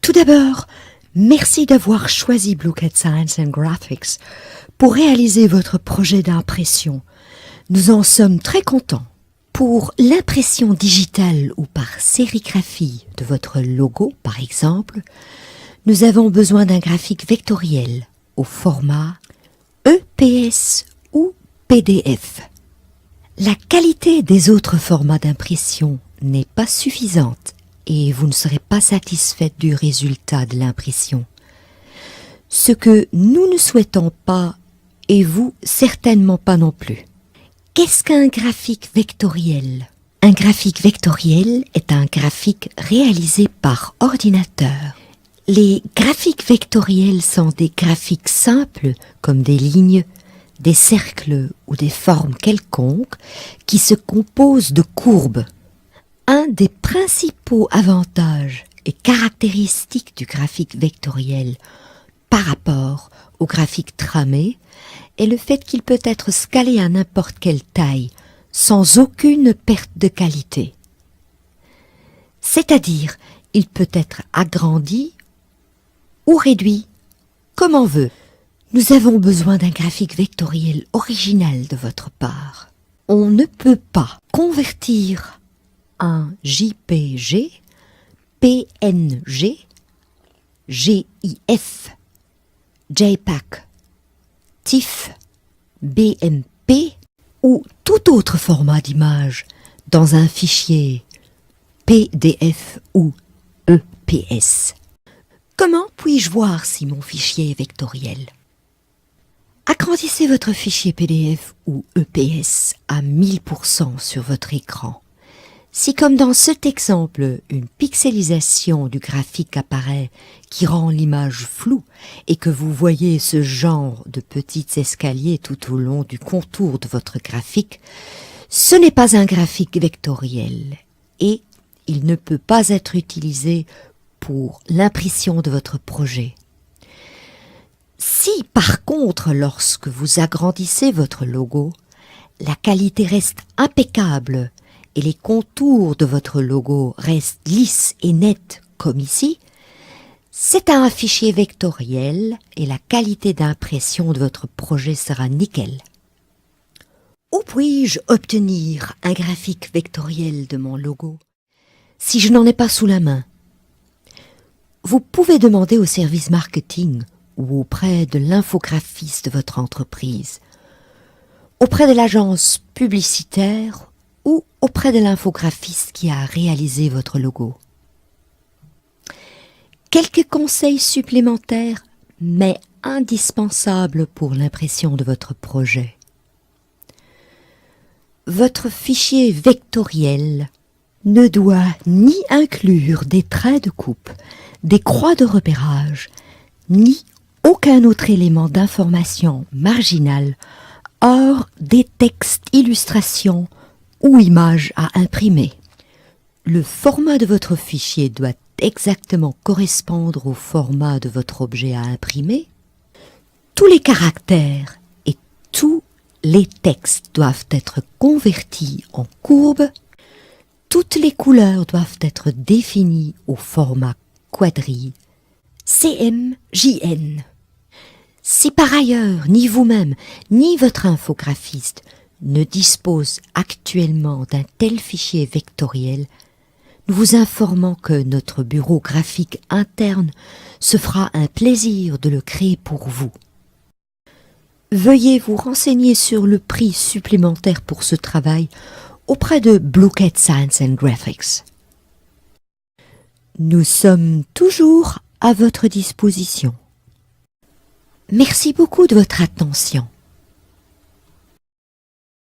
Tout d'abord, merci d'avoir choisi BlueCat Science and Graphics pour réaliser votre projet d'impression. Nous en sommes très contents. Pour l'impression digitale ou par sérigraphie de votre logo, par exemple, nous avons besoin d'un graphique vectoriel au format EPS ou PDF. La qualité des autres formats d'impression n'est pas suffisante et vous ne serez pas satisfaite du résultat de l'impression. Ce que nous ne souhaitons pas, et vous certainement pas non plus. Qu'est-ce qu'un graphique vectoriel ? Un graphique vectoriel est un graphique réalisé par ordinateur. Les graphiques vectoriels sont des graphiques simples comme des lignes, des cercles ou des formes quelconques qui se composent de courbes. Un des principaux avantages et caractéristiques du graphique vectoriel par rapport au graphique tramé est le fait qu'il peut être scalé à n'importe quelle taille, sans aucune perte de qualité. C'est-à-dire, il peut être agrandi ou réduit, comme on veut. Nous avons besoin d'un graphique vectoriel original de votre part. On ne peut pas convertir un JPG, PNG, GIF, JPEG, TIFF, BMP ou tout autre format d'image dans un fichier PDF ou EPS. Comment puis-je voir si mon fichier est vectoriel ? Agrandissez votre fichier PDF ou EPS à 1000% sur votre écran. Si, comme dans cet exemple, une pixelisation du graphique apparaît qui rend l'image floue et que vous voyez ce genre de petits escaliers tout au long du contour de votre graphique, ce n'est pas un graphique vectoriel et il ne peut pas être utilisé pour l'impression de votre projet. Si, par contre, lorsque vous agrandissez votre logo, la qualité reste impeccable et les contours de votre logo restent lisses et nets comme ici, c'est un fichier vectoriel et la qualité d'impression de votre projet sera nickel. Où puis-je obtenir un graphique vectoriel de mon logo si je n'en ai pas sous la main? Vous pouvez demander au service marketing ou auprès de l'infographiste de votre entreprise, auprès de l'agence publicitaire ou auprès de l'infographiste qui a réalisé votre logo. Quelques conseils supplémentaires, mais indispensables pour l'impression de votre projet. Votre fichier vectoriel ne doit ni inclure des traits de coupe, des croix de repérage, ni aucun autre élément d'information marginal hors des textes, illustrations ou images à imprimer. Le format de votre fichier doit exactement correspondre au format de votre objet à imprimer. Tous les caractères et tous les textes doivent être convertis en courbes. Toutes les couleurs doivent être définies au format quadrille, CMJN. Si par ailleurs, ni vous-même, ni votre infographiste ne dispose actuellement d'un tel fichier vectoriel, nous vous informons que notre bureau graphique interne se fera un plaisir de le créer pour vous. Veuillez vous renseigner sur le prix supplémentaire pour ce travail auprès de BlueCat Science and Graphics. Nous sommes toujours à votre disposition. Merci beaucoup de votre attention.